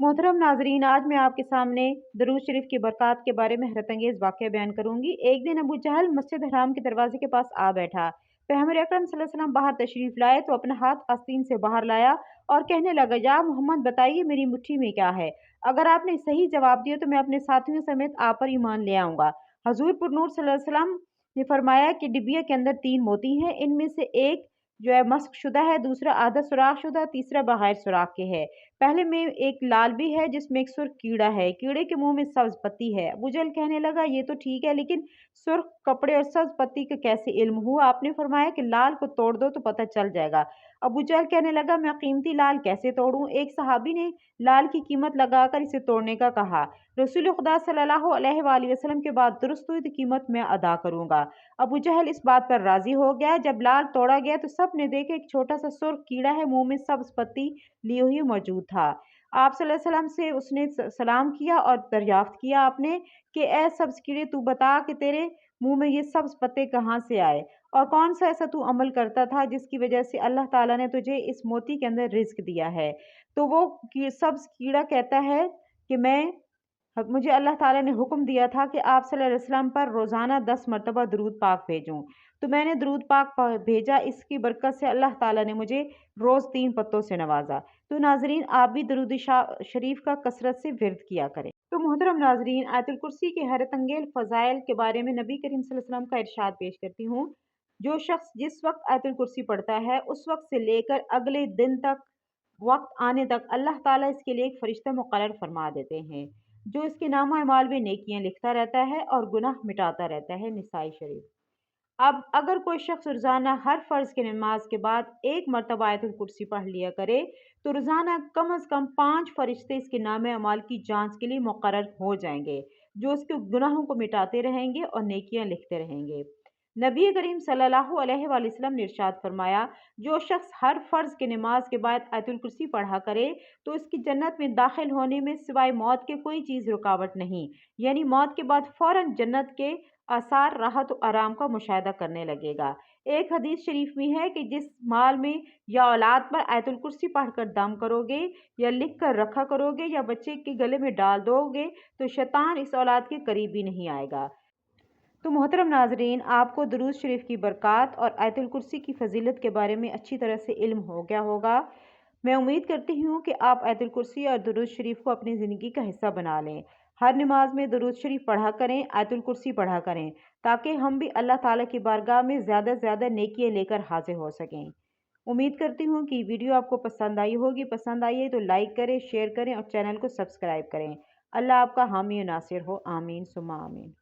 मोहतरम नाजरीन, आज मैं आपके सामने दरूद शरीफ की बरक़ात के बारे में हैरत अंगेज़ वाक़या बयान करूँगी। एक दिन अबू जहल मस्जिद हराम के दरवाजे के पास आ बैठा। पैगंबर अकरम सल्लल्लाहु अलैहि वसल्लम बाहर तशरीफ़ लाए तो अपना हाथ आस्तीन से बाहर लाया और कहने लगा, या मोहम्मद बताइए मेरी मुट्ठी में क्या है? अगर आपने सही जवाब दिया तो मैं अपने साथियों समेत आप पर ईमान ले आऊँगा। हज़ूर पुरनूर सल्लल्लाहु अलैहि वसल्लम ने फरमाया कि डिबिया के अंदर 3 मोती हैं, इनमें से एक जो है मस्क शुदा है, दूसरा आधा सुराख शुदा, तीसरा बगैर सुराख के है। पहले में एक लाल भी है जिसमें एक सुर्ख कीड़ा है, कीड़े के मुंह में सब्ज पत्ती है। अबू जहल कहने लगा, ये तो ठीक है, लेकिन सुर्ख कपड़े और सब्ज पत्ती का कैसे इल्म हुआ? आपने फरमाया कि लाल को तोड़ दो तो पता चल जाएगा। अबू जहल कहने लगा, मैं कीमती लाल कैसे तोड़ूं? एक सहाबी ने लाल की कीमत लगाकर इसे तोड़ने का कहा। रसूल खुदा सल्लल्लाहु अलैहि वसल्लम के बाद दुरुस्त हुई तो कीमत मैं अदा करूंगा। अबू जहल इस बात पर राजी हो गया। जब लाल तोड़ा गया तो सब ने देखा एक छोटा सा सुर्ख कीड़ा है, मुंह में सब्ज पत्ती लिए हुए मौजूद था। आप सल्लल्लाहु अलैहि वसल्लम से उसने सलाम किया और दरियाफ्त किया आपने कि ए सब्ज कीड़े, तू बता कि तेरे मुंह में ये सब्ज पत्ते कहाँ से आए और कौन सा ऐसा तू अमल करता था जिसकी वजह से अल्लाह ताला ने तुझे इस मोती के अंदर रिज्क दिया है? तो वो सब्ज कीड़ा कहता है कि मुझे अल्लाह ताला ने हुक्म दिया था कि आप सल्लल्लाहु अलैहि वसल्लम पर रोज़ाना 10 मरतबा दरूद पाक भेजूं, तो मैंने दरूद पाक भेजा। इसकी बरकत से अल्लाह ताला ने मुझे रोज़ 3 पत्तों से नवाजा। तो नाजरीन, आप भी दरूद शरीफ का कसरत से विर्द किया करें। तो मोहतरम नाजरीन, आयतुल कुर्सी के हैरत अंगेज़ फ़ज़ाइल के बारे में नबी करीम सल्लल्लाहु अलैहि वसल्लम का इरशाद पेश करती हूँ। जो शख्स जिस वक्त आयतुल कुर्सी पढ़ता है, उस वक्त से लेकर अगले दिन तक वक्त आने तक अल्लाह ताला इसके लिए एक फरिश्ता मुकर्रर फरमा देते हैं, जो इसके नामा अमाल में नेकियां लिखता रहता है और गुनाह मिटाता रहता है। निसाई शरीफ। अब अगर कोई शख्स रोज़ाना हर फ़र्ज़ की नमाज के बाद एक मरतबा आयतुल कुर्सी पढ़ लिया करे, तो रोज़ाना कम अज़ कम 5 फ़रिश्ते इसके नामे अमाल की जांच के लिए मुकर्रर हो जाएंगे, जो उसके गुनाहों को मिटाते रहेंगे और नेकियां लिखते रहेंगे। नबी करीम सल्लल्लाहु अलैहि वसल्लम ने इरशाद फरमाया, जो शख्स हर फ़र्ज़ की नमाज के बाद आयतुल कुर्सी पढ़ा करे तो इसकी जन्नत में दाखिल होने में सिवाय मौत के कोई चीज़ रुकावट नहीं, यानी मौत के बाद फ़ौरन जन्नत के आसार, राहत और आराम का मुशाहिदा करने लगेगा। एक हदीस शरीफ में है कि जिस माल में या औलाद पर आयतुल कुर्सी पढ़कर दम करोगे या लिख कर रखा करोगे या बच्चे के गले में डाल दोगे तो शैतान इस औलाद के करीब भी नहीं आएगा। तो मोहतरम नाजरीन, आपको दरूद शरीफ की बरक़ात और आयतुल कुर्सी की फ़जीलत के बारे में अच्छी तरह से इल्म हो गया होगा। मैं उम्मीद करती हूँ कि आप आयतुल कुर्सी और दरूद शरीफ को अपनी ज़िंदगी का हिस्सा बना लें। हर नमाज में दरूद शरीफ पढ़ा करें, आयतुल कुर्सी पढ़ा करें, ताकि हम भी अल्लाह ताला की बारगाह में ज़्यादा से ज़्यादा नेकियां लेकर हाजिर हो सकें। उम्मीद करती हूँ कि वीडियो आपको पसंद आई होगी। पसंद आई है तो लाइक करें, शेयर करें और चैनल को सब्सक्राइब करें। अल्लाह आपका हामी और नासिर हो। आमीन सुम्मा आमीन।